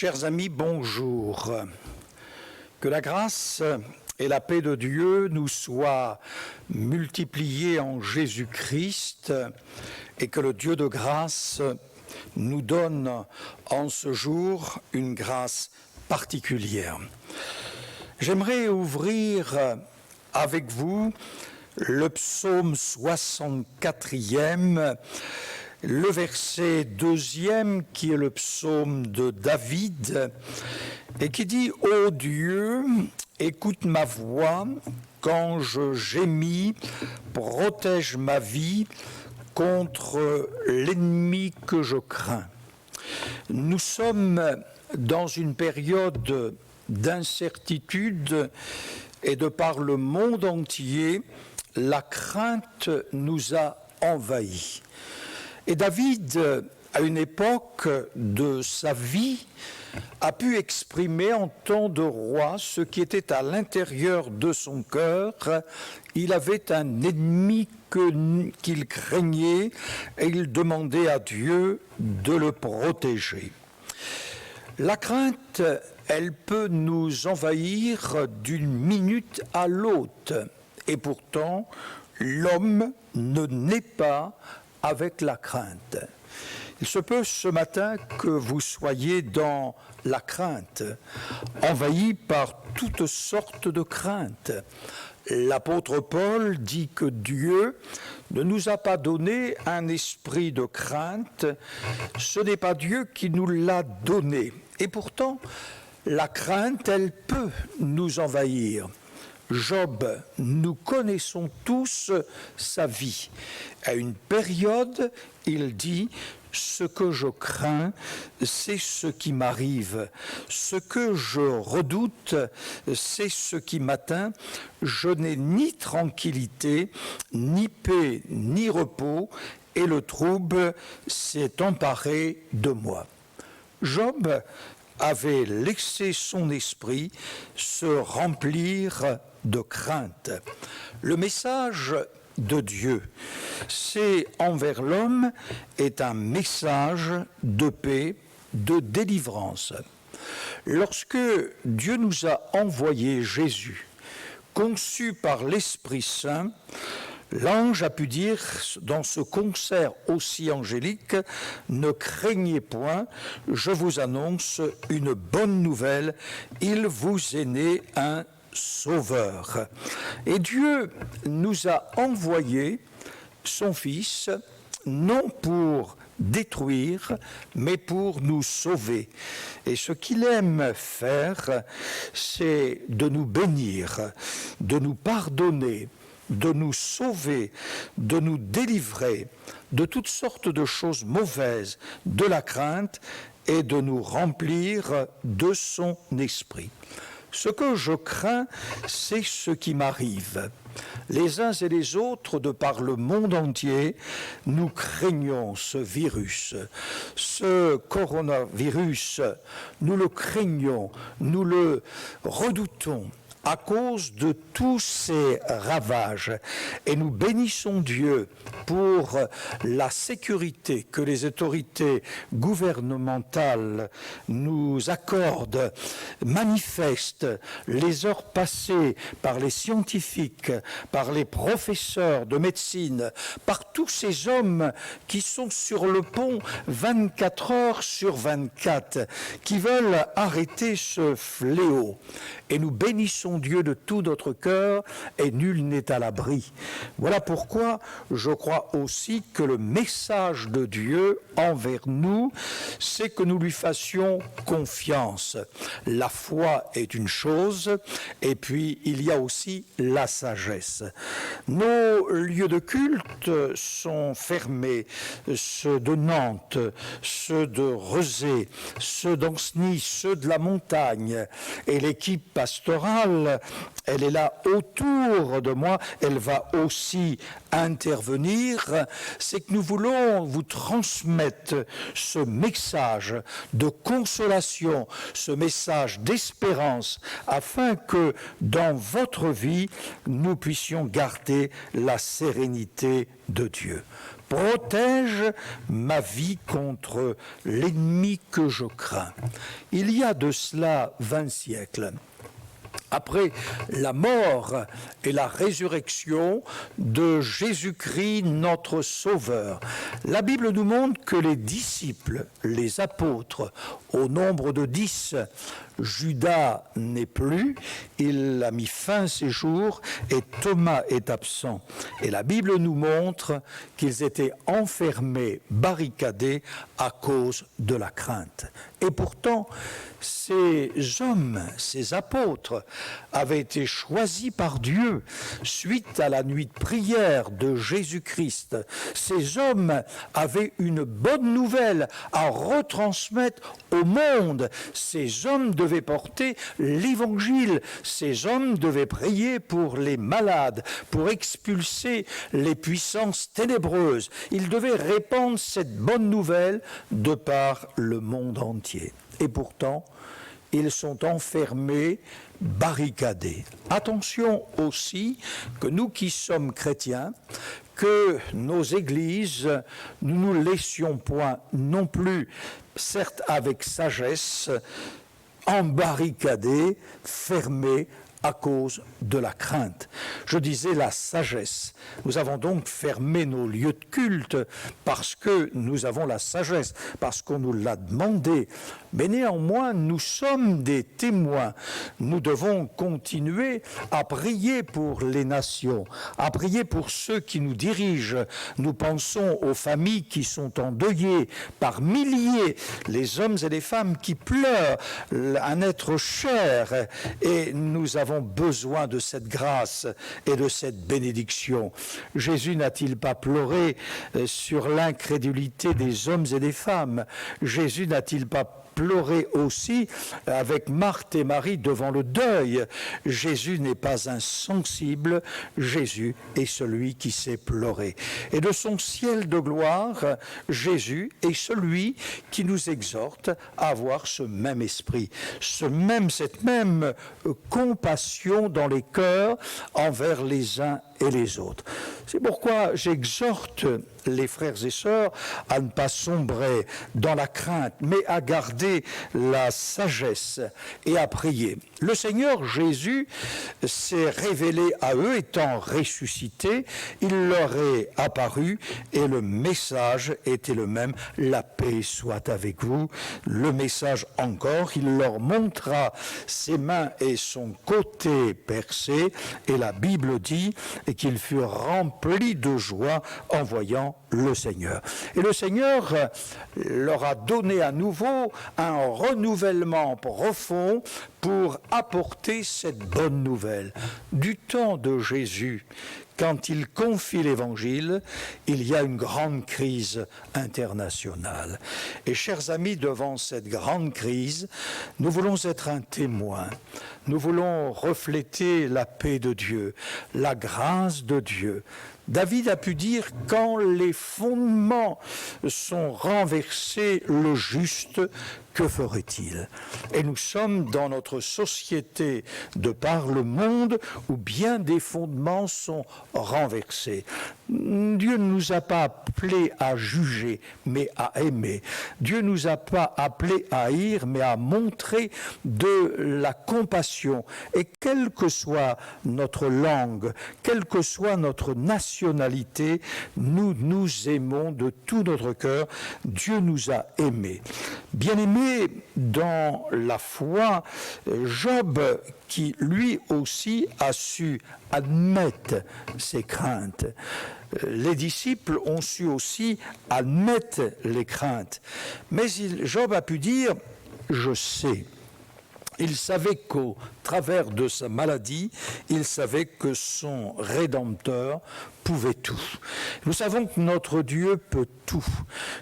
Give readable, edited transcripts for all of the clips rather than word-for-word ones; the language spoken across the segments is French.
Chers amis, bonjour. Que la grâce et la paix de Dieu nous soient multipliées en Jésus-Christ et que le Dieu de grâce nous donne en ce jour une grâce particulière. J'aimerais ouvrir avec vous le psaume 64e, le verset 2e qui est le psaume de David et qui dit « Ô Dieu, écoute ma voix quand je gémis, protège ma vie contre l'ennemi que je crains. » Nous sommes dans une période d'incertitude et de par le monde entier, la crainte nous a envahis. Et David, à une époque de sa vie, a pu exprimer en tant de roi ce qui était à l'intérieur de son cœur. Il avait un ennemi qu'il craignait et il demandait à Dieu de le protéger. La crainte, elle peut nous envahir d'une minute à l'autre. Et pourtant, l'homme ne naît pas avec la crainte. Il se peut ce matin que vous soyez dans la crainte, envahi par toutes sortes de craintes. L'apôtre Paul dit que Dieu ne nous a pas donné un esprit de crainte, ce n'est pas Dieu qui nous l'a donné. Et pourtant, la crainte, elle peut nous envahir. Job, nous connaissons tous sa vie. À une période, il dit « Ce que je crains, c'est ce qui m'arrive. Ce que je redoute, c'est ce qui m'atteint. Je n'ai ni tranquillité, ni paix, ni repos, et le trouble s'est emparé de moi. » Job avait laissé son esprit se remplir de crainte. Le message de Dieu, c'est envers l'homme, est un message de paix, de délivrance. Lorsque Dieu nous a envoyé Jésus, conçu par l'Esprit Saint, l'ange a pu dire dans ce concert aussi angélique « Ne craignez point, je vous annonce une bonne nouvelle, il vous est né un Sauveur. » Et Dieu nous a envoyé son Fils, non pour détruire, mais pour nous sauver. Et ce qu'il aime faire, c'est de nous bénir, de nous pardonner, de nous sauver, de nous délivrer de toutes sortes de choses mauvaises, de la crainte, et de nous remplir de son esprit. Ce que je crains, c'est ce qui m'arrive. Les uns et les autres, de par le monde entier, nous craignons ce virus. Ce coronavirus, nous le craignons, nous le redoutons à cause de tous ces ravages. Et nous bénissons Dieu pour la sécurité que les autorités gouvernementales nous accordent, manifestent les heures passées par les scientifiques, par les professeurs de médecine, par tous ces hommes qui sont sur le pont 24 heures sur 24, qui veulent arrêter ce fléau. Et nous bénissons Dieu de tout notre cœur et nul n'est à l'abri. Voilà pourquoi je crois aussi que le message de Dieu envers nous, c'est que nous lui fassions confiance. La foi est une chose et puis il y a aussi la sagesse. Nos lieux de culte sont fermés, ceux de Nantes, ceux de Rezé, ceux d'Ancenis, ceux de la montagne, et l'équipe pastorale, elle est là autour de moi, elle va aussi intervenir dire, c'est que nous voulons vous transmettre ce message de consolation, ce message d'espérance, afin que dans votre vie, nous puissions garder la sérénité de Dieu. Protège ma vie contre l'ennemi que je crains. Il y a de cela 20 siècles, après la mort et la résurrection de Jésus-Christ, notre Sauveur, la Bible nous montre que les disciples, les apôtres, au nombre de 10, Judas n'est plus, il a mis fin à ses jours et Thomas est absent. Et la Bible nous montre qu'ils étaient enfermés, barricadés à cause de la crainte. Et pourtant, ces hommes, ces apôtres, avaient été choisis par Dieu suite à la nuit de prière de Jésus-Christ. Ces hommes avaient une bonne nouvelle à retransmettre au monde. Ces hommes devaient porter l'évangile. Ces hommes devaient prier pour les malades, pour expulser les puissances ténébreuses. Ils devaient répandre cette bonne nouvelle de par le monde entier. Et pourtant, ils sont enfermés, barricadés. Attention aussi que nous qui sommes chrétiens, que nos églises, nous ne nous laissions point non plus, certes avec sagesse, embarricadés, fermés à cause de la crainte. Je disais la sagesse. Nous avons donc fermé nos lieux de culte parce que nous avons la sagesse, parce qu'on nous l'a demandé. Mais néanmoins, nous sommes des témoins. Nous devons continuer à prier pour les nations, à prier pour ceux qui nous dirigent. Nous pensons aux familles qui sont endeuillées par milliers, les hommes et les femmes qui pleurent un être cher, et nous avons besoin de cette grâce et de cette bénédiction. Jésus n'a-t-il pas pleuré sur l'incrédulité des hommes et des femmes? Jésus n'a-t-il pas pleurer aussi avec Marthe et Marie devant le deuil? Jésus n'est pas insensible, Jésus est celui qui sait pleurer. Et de son ciel de gloire, Jésus est celui qui nous exhorte à avoir ce même esprit, cette même compassion dans les cœurs envers les uns et les autres. C'est pourquoi j'exhorte les frères et sœurs à ne pas sombrer dans la crainte, mais à garder la sagesse et à prier. Le Seigneur Jésus s'est révélé à eux étant ressuscité, il leur est apparu et le message était le même: la paix soit avec vous. Le message encore, il leur montra ses mains et son côté percé, et la Bible dit qu'ils furent remplis de joie en voyant le Seigneur. Et le Seigneur leur a donné à nouveau un renouvellement profond pour apporter cette bonne nouvelle. Du temps de Jésus, quand il confie l'Évangile, il y a une grande crise internationale. Et chers amis, devant cette grande crise, nous voulons être un témoin. Nous voulons refléter la paix de Dieu, la grâce de Dieu. David a pu dire: quand les fondements sont renversés, le juste, que ferait-il? Et nous sommes dans notre société de par le monde où bien des fondements sont renversés. Dieu ne nous a pas appelés à juger, mais à aimer. Dieu ne nous a pas appelés à haïr, mais à montrer de la compassion. Et quelle que soit notre langue, quelle que soit notre nationalité, nous nous aimons de tout notre cœur. Dieu nous a aimés. Bien-aimés dans la foi, Job, qui lui aussi a su admettre ses craintes. Les disciples ont su aussi admettre les craintes. Mais Job a pu dire: je sais. Il savait qu'au travers de sa maladie, il savait que son Rédempteur pouvait tout. Nous savons que notre Dieu peut tout.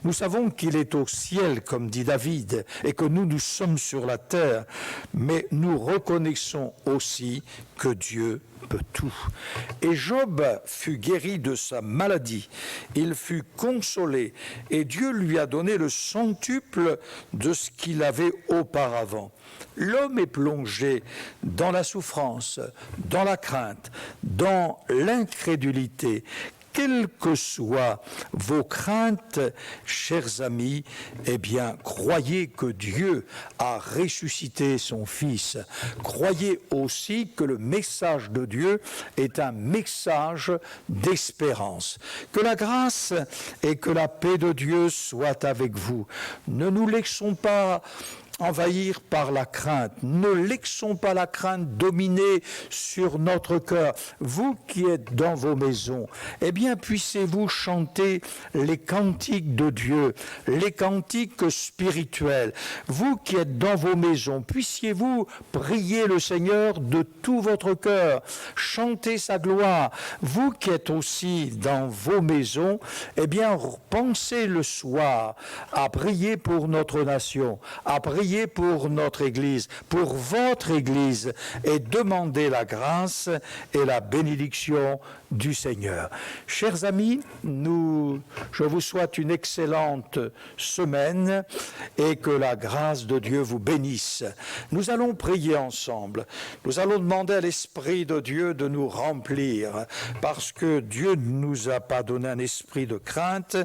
Nous savons qu'il est au ciel, comme dit David, et que nous sommes sur la terre. Mais nous reconnaissons aussi que Dieu peut tout. Et Job fut guéri de sa maladie, il fut consolé, et Dieu lui a donné le centuple de ce qu'il avait auparavant. L'homme est plongé dans la souffrance, dans la crainte, dans l'incrédulité. Quelles que soient vos craintes, chers amis, eh bien, croyez que Dieu a ressuscité son Fils. Croyez aussi que le message de Dieu est un message d'espérance. Que la grâce et que la paix de Dieu soient avec vous. Ne nous laissons pas envahir par la crainte. Ne laissons pas la crainte dominer sur notre cœur. Vous qui êtes dans vos maisons, eh bien, puissiez-vous chanter les cantiques de Dieu, les cantiques spirituels. Vous qui êtes dans vos maisons, puissiez-vous prier le Seigneur de tout votre cœur, chanter sa gloire. Vous qui êtes aussi dans vos maisons, eh bien, pensez le soir à prier pour notre nation, à prier pour notre Église, pour votre Église, et demandez la grâce et la bénédiction du Seigneur. Chers amis, je vous souhaite une excellente semaine et que la grâce de Dieu vous bénisse. Nous allons prier ensemble. Nous allons demander à l'Esprit de Dieu de nous remplir parce que Dieu ne nous a pas donné un esprit de crainte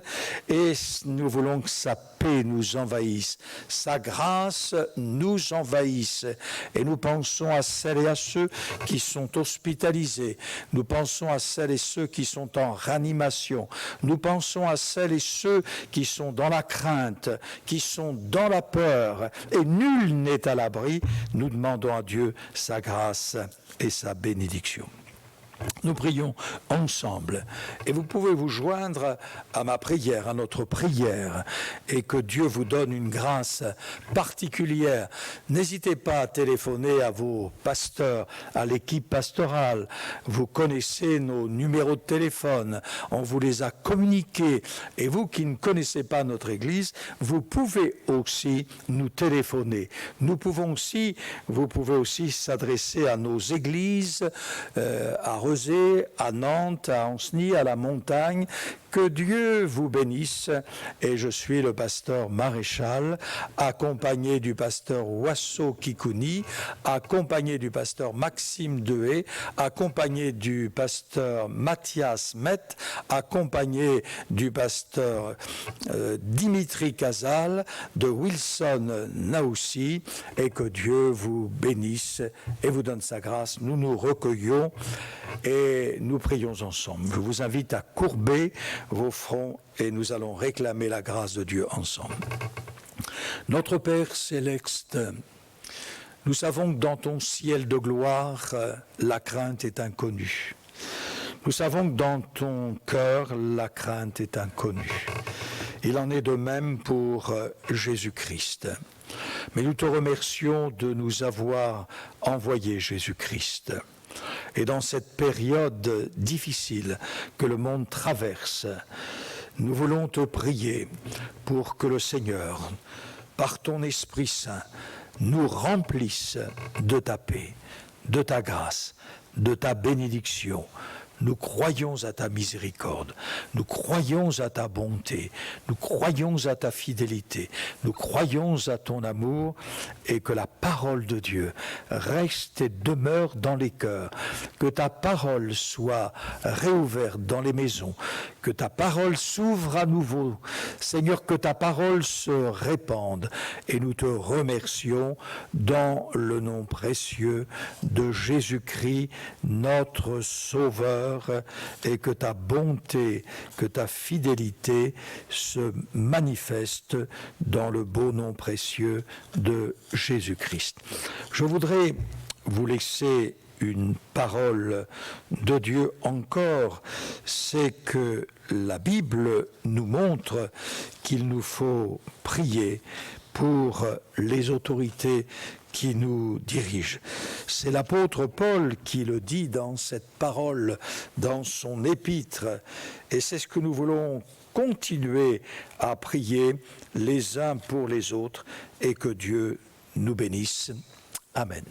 et nous voulons que sa paix nous envahisse, sa grâce nous envahisse. Et nous pensons à celles et à ceux qui sont hospitalisés. Nous pensons à celles et ceux qui sont en réanimation. Nous pensons à celles et ceux qui sont dans la crainte, qui sont dans la peur. Et nul n'est à l'abri. Nous demandons à Dieu sa grâce et sa bénédiction. Nous prions ensemble et vous pouvez vous joindre à ma prière, à notre prière, et que Dieu vous donne une grâce particulière. N'hésitez pas à téléphoner à vos pasteurs, à l'équipe pastorale. Vous connaissez nos numéros de téléphone, on vous les a communiqués. Et vous qui ne connaissez pas notre Église, vous pouvez aussi nous téléphoner. Vous pouvez aussi s'adresser à nos églises, à Rezé, à Nantes, à Ancenis, à la Montagne. Que Dieu vous bénisse. Et je suis le pasteur Maréchal, accompagné du pasteur Wasso Kikouni, accompagné du pasteur Maxime Dehé, accompagné du pasteur Mathias Met, accompagné du pasteur Dimitri Casal, de Wilson Naoussi, et que Dieu vous bénisse et vous donne sa grâce. Nous nous recueillons et nous prions ensemble. Je vous invite à courber vos fronts et nous allons réclamer la grâce de Dieu ensemble. Notre Père céleste, nous savons que dans ton ciel de gloire, la crainte est inconnue. Nous savons que dans ton cœur, la crainte est inconnue. Il en est de même pour Jésus-Christ. Mais nous te remercions de nous avoir envoyé Jésus-Christ. Et dans cette période difficile que le monde traverse, nous voulons te prier pour que le Seigneur, par ton Esprit Saint, nous remplisse de ta paix, de ta grâce, de ta bénédiction. Nous croyons à ta miséricorde, nous croyons à ta bonté, nous croyons à ta fidélité, nous croyons à ton amour et que la parole de Dieu reste et demeure dans les cœurs, que ta parole soit réouverte dans les maisons, que ta parole s'ouvre à nouveau. Seigneur, que ta parole se répande et nous te remercions dans le nom précieux de Jésus-Christ, notre Sauveur, et que ta bonté, que ta fidélité se manifeste dans le beau nom précieux de Jésus-Christ. Je voudrais vous laisser une parole de Dieu encore, c'est que la Bible nous montre qu'il nous faut prier pour les autorités qui nous dirigent. C'est l'apôtre Paul qui le dit dans cette parole, dans son épître, et c'est ce que nous voulons continuer à prier les uns pour les autres, et que Dieu nous bénisse. Amen.